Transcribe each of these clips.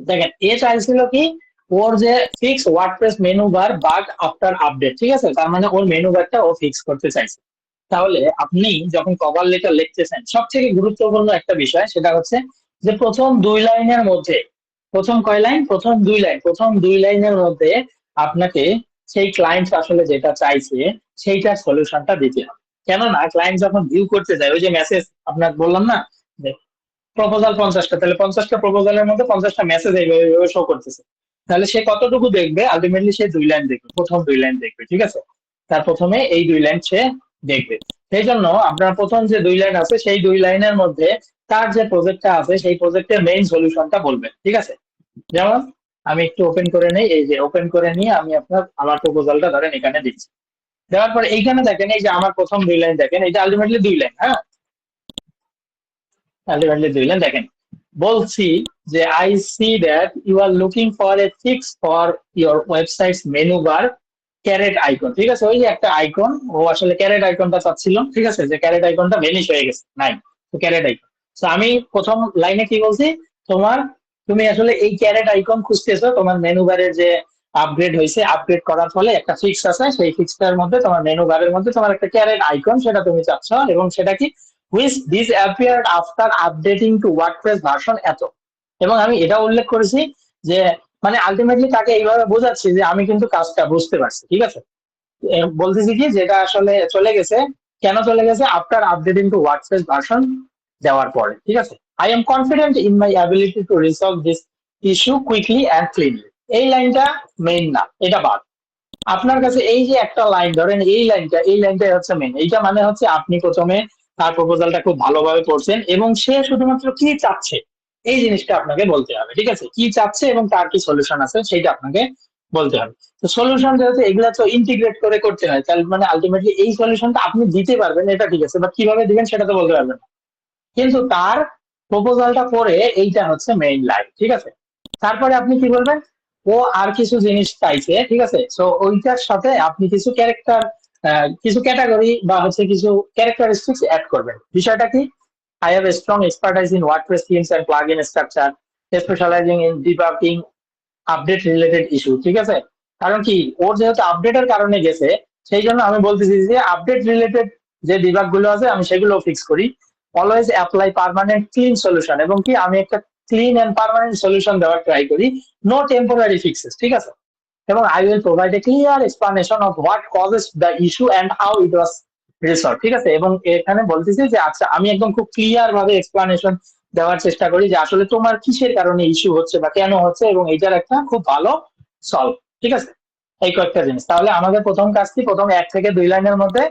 দেখেন এ চাইছিল কি, ওর যে fix WordPress menu bar bug after update, ঠিক আছে, তার মানে ওর মেনু বারটা ও ফিক্স করতে চাইছে। তাহলে আপনি যখন কভার লেটার লিখতেছেন সব থেকে গুরুত্বপূর্ণ একটা বিষয় সেটা হচ্ছে যে প্রথম দুই লাইনের মধ্যে, প্রথম কয় লাইন, প্রথম দুই লাইন, প্রথম দুই লাইনের মধ্যে আপনাকে সেই ক্লায়েন্ট আসলে যেটা চাইছে সেইটার সলিউশনটা দিতে হবে। কেননা ক্লায়েন্ট যখন ভিউ করতে যায়, ওই যে মেসেজ আপনার বললাম না, প্রপোজাল 50টা, তাহলে 50টা প্রপোজালের মধ্যে 50টা মেসেজ এইভাবে শো করতেছে, তাহলে সে কতটুকু দেখবে? আলটিমেটলি সে দুই লাইন দেখবে, প্রথম দুই লাইন দেখবে, ঠিক আছে, তার প্রথমে এই দুই লাইন সে দেখবে। সেই জন্য আপনার প্রথম যে দুই লাইন আছে সেই দুই লাইনের মধ্যে তার যে প্রজেক্টটা আছে সেই প্রজেক্টের মেইন সলিউশনটা বলবেন, ঠিক আছে। যেমন আমি একটু ওপেন করে নেই, এই যে ওপেন করে নিয়ে আমি আপনার আমার প্রপোজালটা ধরেন এখানে দিচ্ছি। দেওয়ার পর এইখানে দেখেন, এই যে আমার প্রথম দুই লাইন দেখেন, এটা আলটিমেটলি দুই লাইন, হ্যাঁ, আলটিমেটলি দুই লাইন দেখেন। বলছি যে I see that you are looking for a fix for your website menu bar caret icon, ঠিক আছে, ওই যে একটা আইকন, ও আসলে ক্যারেট আইকনটা চাচ্ছিল, ঠিক আছে, যে ক্যারেট আইকনটা ভেনিশ হয়ে গেছে, নাই, তো ক্যারেট আইকন। তো আমি প্রথম লাইনে কি বলছি, তোমার, তুমি আসলে এই ক্যারেট আইকন খুঁজতেছো, তোমার মেনু বারের যে আপগ্রেড হয়েছে, আপগ্রেড করার ফলে একটা ফিক্স আছে, সেই ফিক্সটার মধ্যে তোমার মেনু বারের মধ্যে তোমার একটা ক্যারেট আইকন, সেটা তুমি চাচ্ছ, এবং সেটা কি, which disappeared after updating to WordPress version এত। এবং আমি এটা উল্লেখ করেছি যে মানে আলটিমেটলি তাকে এইভাবে বোঝাচ্ছি যে আমি কিন্তু কাজটা বুঝতে পারছি, ঠিক আছে। বলতেছি কি যেটা আসলে চলে গেছে, কেন চলে গেছে, after updating to WordPress version দেওয়ার পরে, ঠিক আছে। I am confident in my ability to resolve this issue quickly and cleanly. এই লাইনটা মেইন না, এটা বাদ। আপনার কাছে এই যে একটা লাইন ধরেন, এই লাইনটা, এই লাইনটাই হচ্ছে মেইন। এইটা মানে হচ্ছে আপনি প্রথমে তার প্রপোজালটা খুব ভালোভাবে পড়ছেন এবং সে শুধুমাত্র কি চাচ্ছে এই জিনিসটা আপনাকে বলতে হবে, ঠিক আছে, কি চাচ্ছে এবং তার কি সলিউশন আছে সেইটা আপনাকে বলতে হবে। তো সলিউশন যেহেতু এগুলা তো ইন্টিগ্রেট করে করতে হয়, তাহলে মানে আলটিমেটলি এই সলিউশনটা আপনি দিতে পারবেন, এটা ঠিক আছে, বাট কিভাবে দিবেন সেটা তো বলতে পারবেন না। কিন্তু তার প্রপোজালটা পড়ে এইটা হচ্ছে মেইন লাইন, ঠিক আছে। তারপরে আপনি কি বলবেন, ও আর কিছু জিনিস চাইছে, ঠিক আছে, সো ওইটার সাথে আপনি কিছু ক্যারেক্টার, কিছু ক্যাটাগরি বা হচ্ছে কিছু ক্যারেক্টারিস্টিক্স অ্যাড করবেন। বিষয়টা কি, I have a strong expertise in WordPress themes and plugin structure, specialising in debugging update related issue, ঠিক আছে। কারণ কি, ওর যেহেতু আপডেটের কারণে গেছে, সেই জন্য আমি বলতেছি যে আপডেট রিলেটেড যে ডিবাগ গুলো আছে আমি সেগুলো ফিক্স করি। Always apply permanent clean solution, এবং কি আমি একটা ক্লিন এন্ড পার্মানেন্ট সলিউশন দেওয়ার ট্রাই করি, নো টেম্পোরারি ফিক্সেস, ঠিক আছে। এবং I will provide a clear explanation of what causes the issue and how it was resolve, ঠিক আছে। এবং এখানে বলতেছি যে আচ্ছা আমি একদম খুব ক্লিয়ার ভাবে এক্সপ্লানেশন দেওয়ার চেষ্টা করি যে আসলে তোমার কিসের কারণে ইস্যু হচ্ছে বা কেন হচ্ছে, এবং এটার একটা খুব ভালো সলভ, ঠিক আছে। এই কয়েকটা জিনিস, তাহলে আমাদের প্রথম কাজ কি, প্রথম এক থেকে দুই লাইনের মধ্যে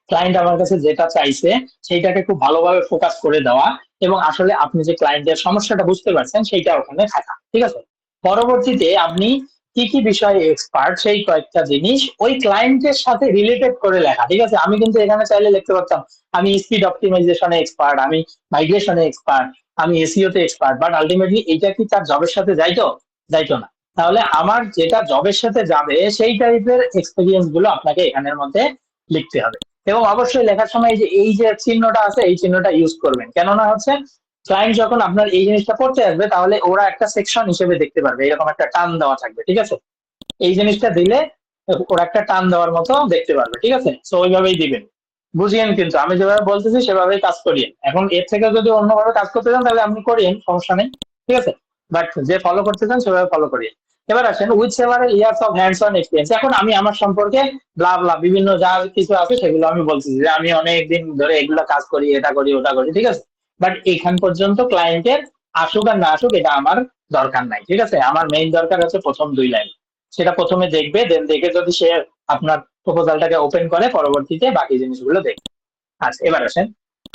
ক্লায়েন্ট আমার কাছে যেটা চাইছে সেইটাকে খুব ভালোভাবে ফোকাস করে দেওয়া, এবং আসলে আপনি যে ক্লায়েন্টের সমস্যাটা বুঝতে পারছেন সেইটা ওখানে থাকা, ঠিক আছে। পরবর্তীতে আপনি কি কি বিষয়ে এক্সপার্ট সেই কয়েকটা জিনিস ওই ক্লায়েন্টের সাথে রিলেটেড করে লেখা, ঠিক আছে। আমি কিন্তু এখানে চাইলে লিখতে পারতাম আমি স্পিড অপটিমাইজেশনে এক্সপার্ট, আমি মাইগ্রেশনে এক্সপার্ট, আমি এসইও তে এক্সপার্ট, বাট আলটিমেটলি এইটা কি তার জবের সাথে যাইতো? যাইতো না। তাহলে আমার যেটা জবের সাথে যাবে সেই টাইপের এক্সপিরিয়েন্স গুলো আপনাকে এখানের মধ্যে লিখতে হবে। এবং অবশ্যই লেখার সময় এই যে চিহ্নটা আছে এই চিহ্নটা ইউজ করবেন, কেননা হচ্ছে ক্লায়েন্ট যখন আপনার এই জিনিসটা করতে আসবে তাহলে ওরা একটা সেকশন হিসেবে দেখতে পারবে, এরকম একটা টান দেওয়া থাকবে, ঠিক আছে। এই জিনিসটা দিলে ওরা একটা টান দেওয়ার মতো দেখতে পারবে, ঠিক আছে, তো ওইভাবেই দিবেন। বুঝিয়েন, কিন্তু আমি যেভাবে বলতেছি সেভাবেই কাজ করিয়েন। এখন এর থেকে যদি অন্যভাবে কাজ করতে চান তাহলে আপনি করিয়েন, সমস্যা নেই, ঠিক আছে, বাট যে ফলো করতে চান সেভাবে ফলো করিয়েন। এবার আসেন with several years of hands on experience. এখন আমি আমার সম্পর্কে ব্লা ব্লা বিভিন্ন যা কিছু আছে সেগুলো আমি বলছি যে আমি অনেক দিন ধরে এগুলো কাজ করি, এটা করি ওটা করি, ঠিক আছে। বাট এখান পর্যন্ত ক্লায়েন্টের আসুক আর না আসুক এটা আমার দরকার নাই, ঠিক আছে। আমার মেইন দরকার হচ্ছে প্রথম দুই লাইন, সেটা প্রথমে দেখবে, দেন দেখে যদি সে আপনার প্রপোজালটাকে ওপেন করে পরবর্তীতে বাকি জিনিসগুলো দেখবে। আচ্ছা এবার আসেন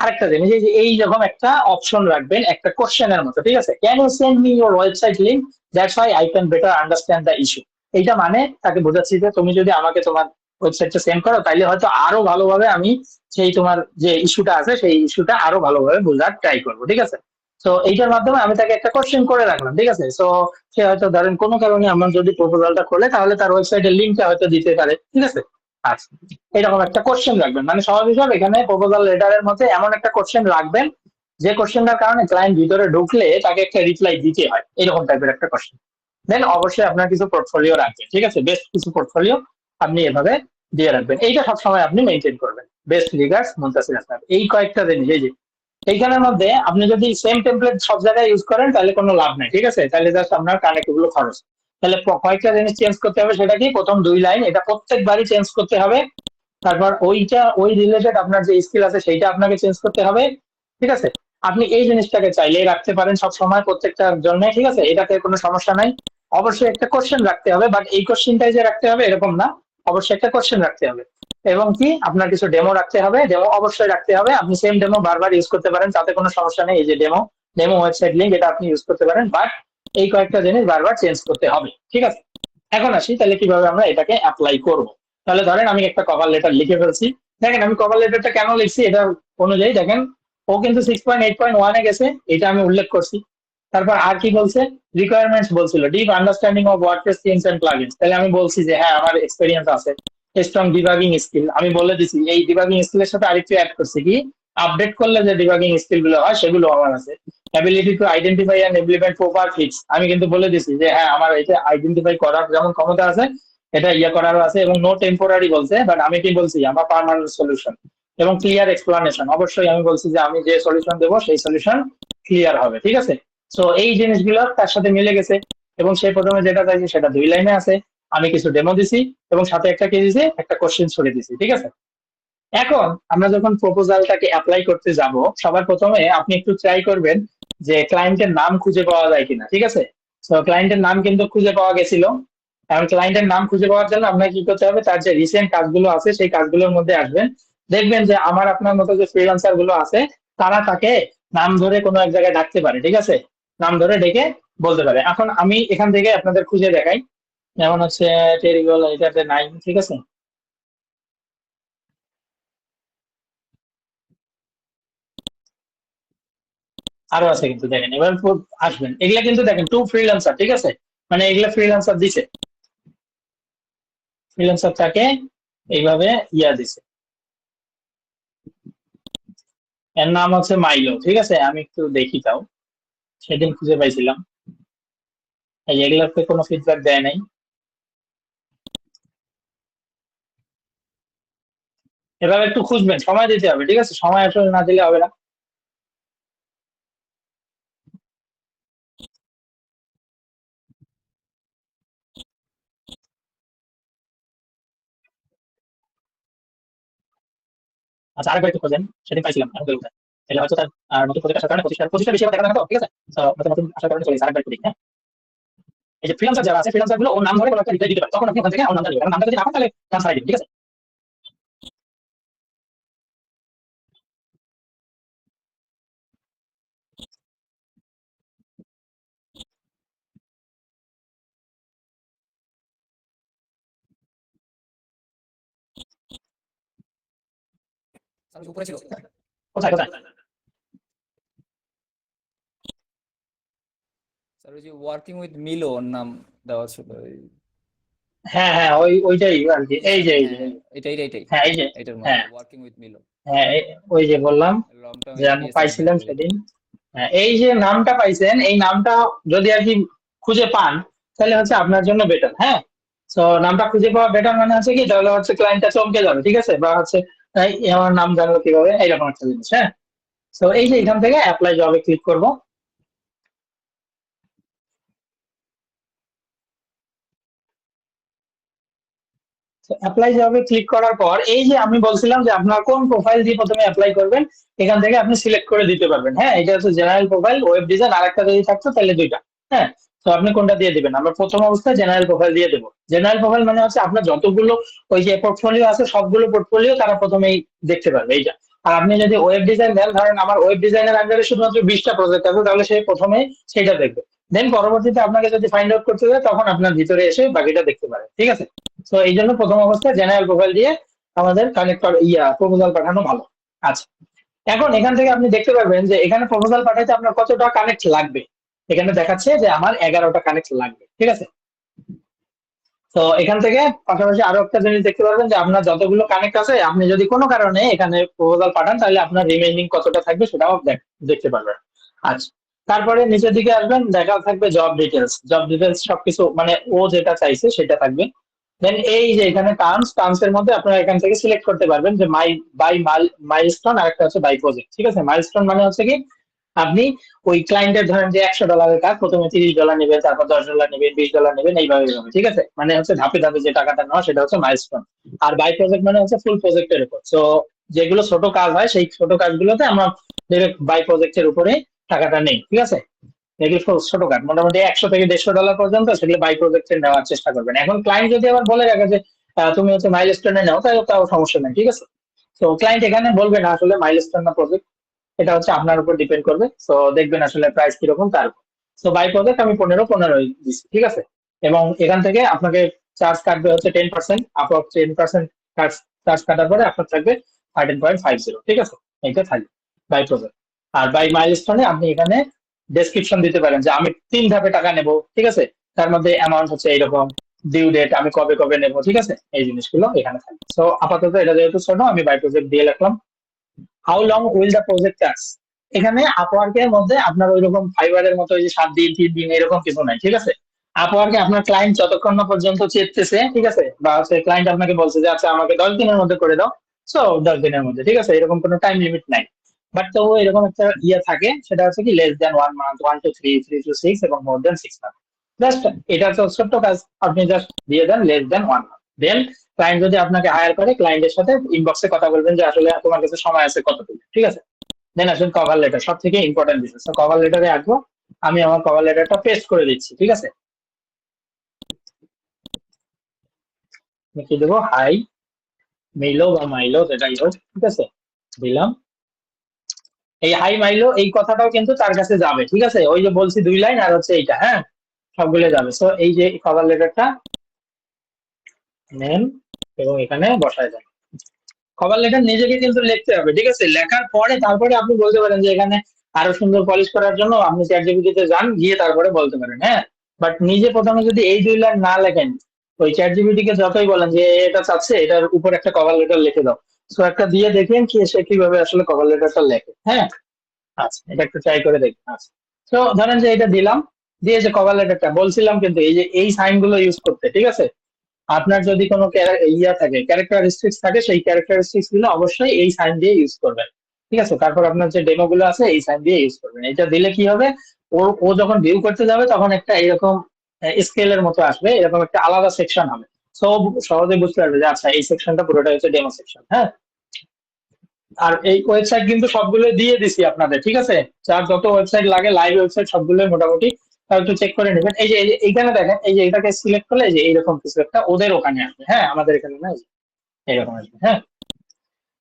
আরেকটা জিনিস, এই যে এইরকম একটা অপশন রাখবেন একটা কোশ্চেনের মতো, ঠিক আছে, can you send me your website link, that's why I can better understand the issue. এইটা মানে তাকে বোঝাচ্ছি যে তুমি যদি আমাকে তোমার ওয়েবসাইটটা সেন্ড করো তাইলে হয়তো আরো ভালোভাবে আমি সেই তোমার যে ইস্যুটা আছে সেই ইস্যুটা আরো ভালোভাবে বোঝার ট্রাই করবো, ঠিক আছে। তো এইটার মাধ্যমে আমি তাকে একটা কোশ্চেন করে রাখলাম, ঠিক আছে। তো সে হয়তো ধরেন কোনো কারণে আমার যদি প্রপোজালটা খোলে তাহলে তার ওয়েবসাইটের লিঙ্কটা হয়তো দিতে পারে, ঠিক আছে। আচ্ছা এরকম একটা কোশ্চেন রাখবেন, মানে সহজ হিসাব এখানে প্রপোজাল লেটারের মধ্যে এমন একটা কোশ্চেন রাখবেন যে কোশ্চেনটার কারণে ক্লায়েন্ট ভিতরে ঢুকলে তাকে একটা রিপ্লাই দিতে হয়, এরকম টাইপের একটা কোশ্চেন। দেন অবশ্যই আপনার কিছু পোর্টফোলিও রাখবেন, ঠিক আছে, বেস্ট কিছু পোর্টফোলিও আপনি এভাবে দিয়ে রাখবেন। এইটা সবসময় আপনি মেনটেন করবেন। বেস্ট রিগার্ডস, মুনতাসির আসলাম। এই কয়েকটা জিনিস, এই যে এইখানের মধ্যে আপনি যদি সেম টেমপ্লেট সব জায়গায় ইউজ করেন তাহলে কোনো লাভ নেই, ঠিক আছে, তাহলে জাস্ট আপনার কানেক্ট গুলো খরচ। তাহলে কয়েকটা জিনিস চেঞ্জ করতে হবে, সেটা কি, প্রথম 2 লাইন এটা প্রত্যেকবারই চেঞ্জ করতে হবে। তারপর ওইটা ওই রিলেটেড আপনার যে স্কিল আছে সেইটা আপনাকে চেঞ্জ করতে হবে, ঠিক আছে। আপনি এই জিনিসটাকে চাইলেই রাখতে পারেন সব সময় প্রত্যেকটার জন্য, ঠিক আছে, এটাতে কোনো সমস্যা নাই। অবশ্যই একটা কোশ্চেন রাখতে হবে, বাট এই কোশ্চেনটাই যে রাখতে হবে এরকম না, অবশ্যই একটা কোশ্চেন রাখতে হবে। এবং কি আপনার কিছু ডেমো রাখতে হবে, ডেমো অবশ্যই রাখতে হবে। আপনি সেম ডেমো বারবার ইউজ করতে পারেন, তাতে কোনো সমস্যা নেই। এই যে ডেমো, ডেমো ওয়েবসাইট লিঙ্ক, এটা আপনি ইউজ করতে পারেন, বাট এই কয়েকটা জিনিস বারবার চেঞ্জ করতে হবে, ঠিক আছে। এখন আসি তাহলে কিভাবে আমরা এটাকে অ্যাপ্লাই করব। তাহলে ধরেন আমি একটা কভার লেটার লিখে ফেলছি। দেখেন আমি কভার লেটারটা কেন লিখছি এটা অনুযায়ী দেখেন, ও কিন্তু 6.8.1 গেছে, এটা আমি উল্লেখ করছি। তারপর আর কি বলছে, রিকোয়ারমেন্টস বলছিল, deep understanding of WordPress themes and plugins. তাহলে আমি বলছি যে হ্যাঁ আমার এক্সপেরিয়েন্স আছে, স্ট্রং ডিবাগিং স্কিল, আমি বলে দিছি। এই ডিবাগিং স্কিলের সাথে আরেকটু অ্যাড করছি কি, আপডেট করলে যে ডিবাগিং স্কিল গুলো হয় সেগুলো আমার আছে। Ability to identify and implement proper fix, আমি কিন্তু বলে দিছি যে হ্যাঁ আমার এটা আইডেন্টিফাই করার যেমন ক্ষমতা আছে, এটা ইয়ে করারও আছে। এবং নো টেম্পোরারি বলছে, বাট আমি কি বলছি, আমার পার্মানেন্ট সলিউশন। এবং ক্লিয়ার এক্সপ্লানেশন, অবশ্যই আমি বলছি যে আমি যে সলিউশন দেবো সেই সলিউশন ক্লিয়ার হবে, ঠিক আছে। সো এই জিনিসগুলো তার সাথে মিলে গেছে। এবং সে প্রথমে যেটা চাইছে সেটা 2 লাইনে আছে। আমি কিছু ডেমো দিছি এবং সাথে একটা কি দিছি, একটা কোশ্চেন ছড়ে দিছি, ঠিক আছে। এখন আমরা যখন প্রপোজালটাকে অ্যাপ্লাই করতে যাব, সবার প্রথমে আপনি একটু ট্রাই করবেন যে ক্লায়েন্টের নাম খুঁজে পাওয়া যায় কিনা, ঠিক আছে। তো ক্লায়েন্টের নাম কিন্তু খুঁজে পাওয়া গেছিল। এখন ক্লায়েন্টের নাম খুঁজে পাওয়ার জন্য আপনাকে কি করতে হবে, তার যে রিসেন্ট কাজগুলো আছে সেই কাজগুলোর মধ্যে আসবেন। দেখবেন যে আমার আপনার মতো যে ফ্রিল্যান্সার গুলো আছে তারা তাকে নাম ধরে কোনো এক জায়গায় ডাকতে পারে, ঠিক আছে, নাম ধরে ডেকে বলতে পারে। এখন আমি এখান থেকে আপনাদের খুঁজে দেখাই। যেমন হচ্ছে টেরিবল, এটাতে নাই, ঠিক আছে। আরো আছে কিন্তু দেখেন, এবার আসবেন, এগুলা কিন্তু দেখেন টু ফ্রিল্যান্সার, ঠিক আছে, মানে এগুলা ফ্রিল্যান্সার দিছে, ফ্রিল্যান্সার তাকে এইভাবে ইয়া দিছে। এর নাম হচ্ছে মাইলো, ঠিক আছে, আমি একটু দেখি তাও, সেদিন খুঁজে পাইছিলাম। এই এগুলাতে কোনো ফিডব্যাক দেয় নাই। এভাবে একটু খুঁজবেন, সময় দিতে হবে, ঠিক আছে, সময় আসলে না দিলে হবে না। আচ্ছা আরেকবার একটু খোঁজেন, সেদিন পাইছিলাম আমি বলতে, তাহলে হয়তো তার নতুন প্রজেক্ট আসার কারণে প্রতিষ্ঠা প্রতিষ্ঠা বেশি আবার দেখা যায় না তো, ঠিক আছে। তো নতুন নতুন আসার কারণে চলে গেছে। আরেকবার একটু দেখি, হ্যাঁ। এই যে ফ্রিল্যান্সার যারা আছে, ফ্রিল্যান্সার গুলো ওর নাম ধরে কোনো একটা রিপ্লাই দিতে পারে, তখন আপনি ওখান থেকে ওর নামটা দিবেন, নামটা যদি না পান তাহলে ট্রান্সফার দিবেন, ঠিক আছে। উপরে ছিল। কোথায় কোথায়? স্যার ওই যে ওয়ার্কিং উইথ মিলো ওর নাম দেওয়া ছিল হ্যাঁ হ্যাঁ, ওইটাই আর কি, এই যে এই যে হ্যাঁ এটাই এটাই হ্যাঁ এই যে এটার মধ্যে হ্যাঁ ওয়ার্কিং উইথ মিলো হ্যাঁ ওই যে বললাম লং টার্ম যে আমি এক্সপিরিয়েন্স ইন পাইছিলাম ডিজিটাল। সেদিন। হ্যাঁ, এই যে নামটা পাইছেন, এই নামটা যদি আর কি খুঁজে পান তাহলে হচ্ছে আপনার জন্য বেটার, হ্যাঁ। তো নামটা খুঁজে পাওয়া বেটার মানে হচ্ছে কি, তাহলে হচ্ছে ক্লায়েন্টটা চমকে যাবে, ঠিক আছে, বা হচ্ছে এই আমার নাম জানলো কিভাবে, এইরকম একটা জিনিস, হ্যাঁ। তো এই যে এখান থেকে অ্যাপ্লাই জবে ক্লিক করব। অ্যাপ্লাই জবে ক্লিক করার পর এই যে আমি বলছিলাম যে আপনার কোন প্রোফাইল দিয়ে প্রথমে অ্যাপ্লাই করবেন, এখান থেকে আপনি সিলেক্ট করে দিতে পারবেন, হ্যাঁ। এটা হচ্ছে জেনারেল প্রোফাইল, ওয়েব ডিজাইন, আর একটা যদি থাকতো তাহলে দুইটা, হ্যাঁ। তো আপনি কোনটা দিয়ে দিবেন, আমরা প্রথম অবস্থায় জেনারেল প্রোফাইল দিয়ে দেবো। জেনারেল প্রোফাইল মানে হচ্ছে আপনার যতগুলো ওই যে পোর্টফোলিও আছে সবগুলো পোর্টফোলিও তারা প্রথমেই দেখতে পারবে, এইটা। আর আপনি যদি ওয়েব ডিজাইন দেন, ধরেন আমার ওয়েব ডিজাইনের আন্ডারে শুধুমাত্র 20টা প্রজেক্ট আছে, তাহলে সে প্রথমে সেটা দেখবে। দেন পরবর্তীতে আপনাকে যদি ফাইন্ড আউট করতে হয় তখন আপনার ভিতরে এসে বাকিটা দেখতে পারে, ঠিক আছে। তো এই জন্য প্রথম অবস্থায় জেনারেল প্রোফাইল দিয়ে আমাদের কানেক্টর প্রপোজাল পাঠানো ভালো। আচ্ছা, এখন এখান থেকে আপনি দেখতে পারবেন যে এখানে প্রপোজাল পাঠাইতে আপনার কতটা কানেক্ট লাগবে। এখানে দেখাচ্ছে যে আমার 11টা কানেক্ট লাগবে, ঠিক আছে। তো এখান থেকে পাশাপাশি আরো একটা জিনিস দেখতে পারবেন যে আপনার যতগুলো কানেক্ট আছে, আপনি যদি কোনো কারণে এখানে প্রপোজাল পাঠান তাহলে আপনার রিমেইনিং কতটা থাকবে সেটাও দেখতে পারবেন। আচ্ছা, তারপরে নিচের দিকে আসবেন, দেখা থাকবে জব ডিটেলস সবকিছু, মানে ও যেটা চাইছে সেটা থাকবে। দেন এই যে এখানে টার্মস এর মধ্যে আপনারা এখান থেকে সিলেক্ট করতে পারবেন যে বাই মাইলস্টোন, আর একটা হচ্ছে বাই প্রজেক্ট। ঠিক আছে, মাইলস্টোন মানে হচ্ছে কি আপনি ওই ক্লায়েন্টের ধরেন যে $100 কাজ, প্রথমে $30 নেবেন, তারপর $10 নেবেন, $20 নেবেন, এইভাবে। ঠিক আছে, মানে হচ্ছে ধাপে ধাপে যে টাকাটা নেওয়া সেটা হচ্ছে মাইলস্টোন। আর বাই প্রজেক্ট মানে হচ্ছে ফুল প্রজেক্টের উপর। সো যেগুলো ছোট কাজ হয় সেই ছোট কাজগুলোতে আমরা ডিরেক্ট বাই প্রজেক্টের উপরে টাকাটা নেই। ঠিক আছে, এগুলো ছোট কাজ, মোটামুটি $100 থেকে $150 পর্যন্ত, সেগুলো বাই প্রজেক্টে নেওয়ার চেষ্টা করবেন। এখন ক্লায়েন্ট যদি আবার বলে রাখে যে তুমি হচ্ছে মাইলস্টোনে নাও, তাহলে তাও সমস্যা নেই। ঠিক আছে, তো ক্লায়েন্ট এখানে বলবে না আসলে মাইলস্টোন না প্রজেক্ট, এটা হচ্ছে আপনার উপর ডিপেন্ড করবে। তো দেখবেন আসলে প্রাইস কিরকম তার উপর। তো বাই প্রজেক্ট আমি 15 দিচ্ছি। ঠিক আছে, এবং এখান থেকে আপনাকে চার্জ কাটবে হচ্ছে 10%, আপনার 10% চার্জ কাটার পরে আপনার থাকবে 13.50। ঠিক আছে, এইটা থাকবে বাই প্রজেক্ট। আর বাই মাইলস্টোনে আপনি এখানে ডেসক্রিপশন দিতে পারেন যে আমি 3 ধাপে টাকা নেব। ঠিক আছে, তার মধ্যে অ্যামাউন্ট হচ্ছে এইরকম, ডিউ ডেট আমি কবে কবে নেব। ঠিক আছে, এই জিনিসগুলো এখানে থাকবে। তো আপাতত এটা যেহেতু ছোট, আমি বাই প্রজেক্ট দিয়ে রাখলাম। How long will the project task, এখানে আপওয়ার্কের মধ্যে আপনার ওইরকম ফাইবারের মতো ওই যে 7 দিন 3 দিন এরকম কিছু নাই। ঠিক আছে, আপওয়ার্কে আপনার ক্লায়েন্ট যতক্ষণ না পর্যন্ত চেপতেছে, ঠিক আছে, বা হচ্ছে ক্লায়েন্ট আপনাকে বলছে যে আচ্ছা আমাকে 10 দিনের মধ্যে করে দাও, সো 10 দিনের মধ্যে। ঠিক আছে, এরকম কোনো টাইম লিমিট নাই। বাট তো এরকম একটা ইয়ে থাকে, সেটা হচ্ছে কি less than 1 month, 1 to 3, 3 to 6, এবং more than 6 months। জাস্ট এটা হচ্ছে ছোট্ট কাজ, আপনি জাস্ট দিয়ে দেন less than 1 month। দেন ক্লায়েন্ট যদি আপনাকে হায়ার করে, ক্লায়েন্টের সাথে ইনবক্সে কথা বলবেন যে আসলে তোমার কাছে সময় আছে কতটুকু। ঠিক আছে, দেন আসেন কভার লেটার, সব থেকে ইম্পর্টেন্ট বিষয়। কভার লেটারে আসবো, আমি আমার কভার লেটারটা পেস্ট করে দিচ্ছি। ঠিক আছে, আমি কি দেবো, হাই মিলো বা মাইলো যেটাই হোক। ঠিক আছে, দিলাম। এই হাই মাইলো এই কথাটাও কিন্তু তার কাছে যাবে। ঠিক আছে, ওই যে বলছি 2 লাইন আর হচ্ছে এইটা, হ্যাঁ, সবগুলো যাবে। তো এই যে কভার লেটারটা নেন এবং এখানে বসায় দেন। কভার লেটার নিজেকে কিন্তু লিখতে হবে। ঠিক আছে, লেখার পরে তারপরে আপনি বলতে পারেন যে এখানে আরো সুন্দর পলিশ করার জন্য আপনি চ্যাট জিপিটি যান, গিয়ে তারপরে বলতে পারেন। হ্যাঁ, বাট নিজে প্রথমে যদি এই 2 লাইন না লেখেন, ওই চ্যাট জিপিটি কে যতই বলেন যে এটা চাচ্ছে, এটার উপর একটা কভার লেটার লিখে দাও, সো একটা দিয়ে দেখেন কি সে কিভাবে আসলে কভার লেটারটা লেখে। হ্যাঁ, আচ্ছা, এটা একটু ট্রাই করে দেখুন। আচ্ছা, তো ধরেন যে এটা দিলাম, দিয়ে যে কভার লেটারটা বলছিলাম কিন্তু এই যে এই সাইন গুলো ইউজ করতে। ঠিক আছে, আপনার যদি কোনো ইয়া থাকে, ক্যারেক্টারিস্টিক্স থাকে, সেই ক্যারেক্টারিস্টিক্স গুলো অবশ্যই এই সাইন দিয়ে ইউজ করবেন। ঠিক আছে, তারপর আপনার যে ডেমো গুলো আছে এই সাইন দিয়ে ইউজ করবেন। এটা দিলে কি হবে, ও ও যখন ভিউ করতে যাবে তখন একটা এরকম স্কেলের মতো আসবে, এরকম একটা আলাদা সেকশন হবে। সব সহজে বুঝতে পারবে যে আচ্ছা এই সেকশনটা পুরোটা হচ্ছে ডেমো সেকশন। হ্যাঁ, আর এই ওয়েবসাইট কিন্তু সবগুলো দিয়ে দিছি আপনাদের। ঠিক আছে, যার যত ওয়েবসাইট লাগে, লাইভ ওয়েবসাইট সবগুলোই মোটামুটি, তাও একটু চেক করে নেবেন। এই যে এইখানে দেখেন, এই যে এটাকে সিলেক্ট করলে এই যে এইরকম কিছু একটা ওদের ওখানে আসবে। হ্যাঁ, আমাদের এখানে না, এই যে এরকম আসবে। হ্যাঁ,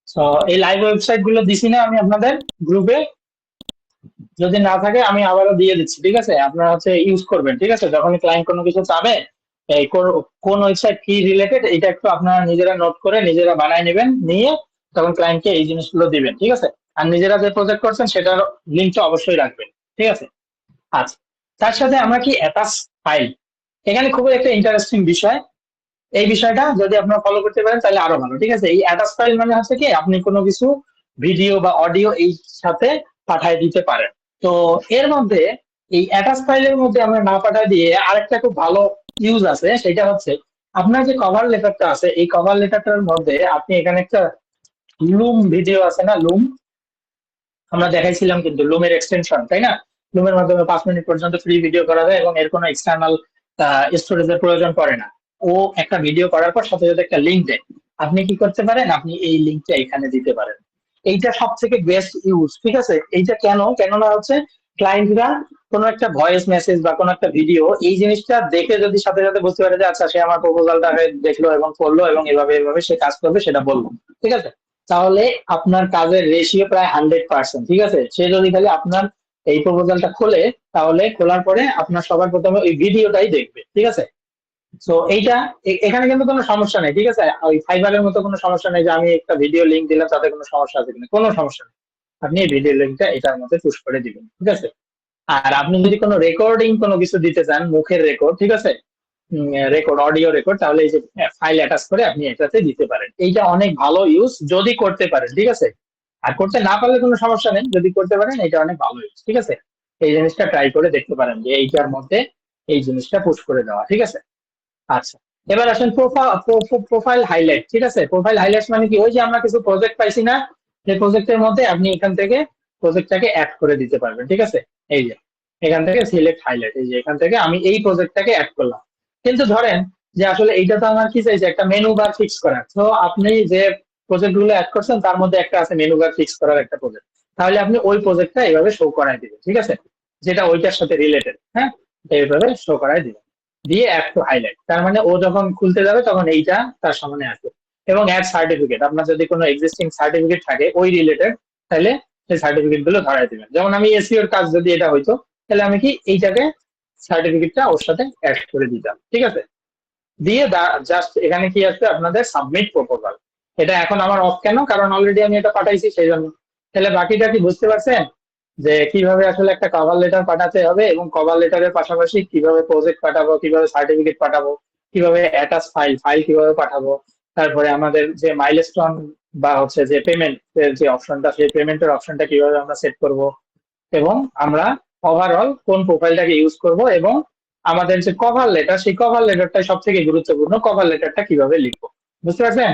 তো এই লাইভ ওয়েবসাইট গুলো দিছি না আমি আপনাদের গ্রুপে, যদি না থাকে আমি আবারও দিয়ে দিচ্ছি। ঠিক আছে, আপনারা হচ্ছে ইউজ করবেন। ঠিক আছে, যখন ক্লায়েন্ট কোনো কিছু চাবে, এই কোন ওয়েবসাইট কি রিলেটেড, এটা একটু আপনারা নিজেরা নোট করে নিজেরা বানায় নেবেন, নিয়ে তখন ক্লায়েন্টকে এই জিনিসগুলো দিবেন। ঠিক আছে, আর নিজেরা যে প্রজেক্ট করছেন সেটার লিঙ্কটা অবশ্যই রাখবেন। ঠিক আছে, আচ্ছা, তার সাথে আমরা কি অ্যাটাচ ফাইল, এখানে খুবই একটা ইন্টারেস্টিং বিষয়। এই বিষয়টা যদি আপনারা ফলো করতে পারেন তাহলে আরো ভালো। ঠিক আছে, এই অ্যাটাচ ফাইল মানে হচ্ছে কি আপনি কোনো কিছু ভিডিও বা অডিও এই সাথে পাঠায় দিতে পারেন। তো এর মধ্যে এই অ্যাটাচ ফাইলের মধ্যে আমরা না পাঠায় দিয়ে আরেকটা খুব ভালো ইউজ আছে, সেটা হচ্ছে আপনার যে কভার লেটারটা আছে, এই কভার লেটারটার মধ্যে আপনি এখানে একটা লুম ভিডিও আছে না, লুম আমরা দেখাইছিলাম কিন্তু, লুমের এক্সটেনশন, তাই না? লুমের মাধ্যমে 5 মিনিট পর্যন্ত ফ্রি ভিডিও করা যায় এবং এর কোনো এক্সটার্নাল স্টোরেজের প্রয়োজন পড়ে না। ও একটা ভিডিও করার পর সাথে সাথে একটা লিঙ্ক দেয়, আপনি কি করতে পারেন, আপনি এই লিঙ্কটা এখানে দিতে পারেন। এইটা সব থেকে বেস্ট ইউজ। ঠিক আছে, এইটা কেননা হচ্ছে ক্লায়েন্টরা কোনো একটা ভয়েস মেসেজ বা কোনো একটা ভিডিও এই জিনিসটা দেখে যদি সাথে সাথে বুঝতে পারে যে আচ্ছা সে আমার প্রপোজালটা দেখলো এবং করলো এবং এভাবে এভাবে সে কাজ করবে সেটা বলবো। ঠিক আছে, তাহলে আপনার কাজের রেশিও প্রায় 100%। ঠিক আছে, সে যদি খালি আপনার এই প্রপোজালটা খোলে, তাহলে খোলার পরে আপনার সবার প্রথমে ওই ভিডিওটাই দেখবে। ঠিক আছে, তো এইটা এখানে কিন্তু কোনো সমস্যা নেই। ঠিক আছে, ওই ফাইবারের মতো কোনো সমস্যা নেই যে আমি একটা ভিডিও লিঙ্ক দিলাম তাতে কোনো সমস্যা আছে কিনা, কোনো সমস্যা নেই। আপনি এই ভিডিও লিঙ্কটা এটার মধ্যে পুশ করে দিবেন। ঠিক আছে, আর আপনি যদি কোনো রেকর্ডিং কোনো কিছু দিতে চান, মুখের রেকর্ড, ঠিক আছে, রেকর্ড, অডিও রেকর্ড, তাহলে এই যে ফাইল অ্যাটাচ করে আপনি এটাতে দিতে পারেন। এইটা অনেক ভালো ইউজ যদি করতে পারেন, ঠিক আছে। আর করতে না পারলে কোনো সমস্যা নেই, যদি করতে পারেন এটা অনেক ভালো ইউজ, ঠিক আছে। এই জিনিসটা ট্রাই করে দেখতে পারেন যে এইটার মধ্যে এই জিনিসটা পুশ করে দেওয়া, ঠিক আছে। আচ্ছা, এবার আসেন প্রোফাইল হাইলাইট, ঠিক আছে। প্রোফাইল হাইলাইট মানে কি, ওই যে আমরা কিছু প্রজেক্ট পাইছি না, যে প্রজেক্টের মধ্যে আপনি এখান থেকে প্রজেক্টটাকে অ্যাড করে দিতে পারবেন, ঠিক আছে। এই যে এখান থেকে সিলেক্ট হাইলাইট, এই যে এখান থেকে আমি এই প্রজেক্টটাকে অ্যাড করলাম। কিন্তু ধরেন যে আসলে এইটা তো আমার কি চাইছে, একটা মেনু বার ফিক্স করা, তো আপনি যে প্রজেক্ট গুলো অ্যাড করছেন তার মধ্যে একটা আছে মেনু বার ফিক্স করার একটা প্রজেক্ট, তাহলে আপনি ওই প্রজেক্টটা এইভাবে শো করাই দিবেন, ঠিক আছে, যেটা ওইটার সাথে রিলেটেড। হ্যাঁ, এইভাবে শো করাই দিবেন, দিয়ে অ্যাড টু হাইলাইট, তার মানে ও যখন খুলতে যাবে তখন এইটা তার সামনে আসবে। এবং অ্যাড সার্টিফিকেট, আপনার যদি কোনো এক্সিস্টিং সার্টিফিকেট থাকে ওই রিলেটেড, তাহলে সেই সার্টিফিকেট গুলো ধরাই দিবেন। যেমন আমি এসইওর কাজ যদি এটা হইতো, তাহলে আমি কি এইটাকে সার্টিফিকেটটা ওর সাথে অ্যাড করে দিতাম, ঠিক আছে। দিয়ে জাস্ট এখানে কি আসবে, আপনাদের সাবমিট প্রপোজাল। এটা এখন আমার অফ কেন, কারণ অলরেডি আমি এটা পাঠাইছি সেই জন্য। তাহলে বাকিটা কি বুঝতে পারছেন যে কিভাবে আসলে একটা কভার লেটার পাঠাতে হবে, এবং কভার লেটারের পাশাপাশি কিভাবে প্রজেক্ট পাঠাবো, কিভাবে সার্টিফিকেট পাঠাবো, কিভাবে অ্যাটাচ ফাইল কিভাবে পাঠাবো, তারপরে আমাদের যে মাইলস্টোন বা হচ্ছে যে পেমেন্ট যে অপশনটা, সেই পেমেন্টের অপশনটা কিভাবে আমরা সেট করব, এবং আমরা ওভারঅল কোন প্রোফাইলটাকে ইউজ করব, এবং আমাদের যে কভার লেটার, সেই কভার লেটারটাই সব থেকে গুরুত্বপূর্ণ, কভার লেটারটা কিভাবে লিখবো, বুঝতে পারছেন।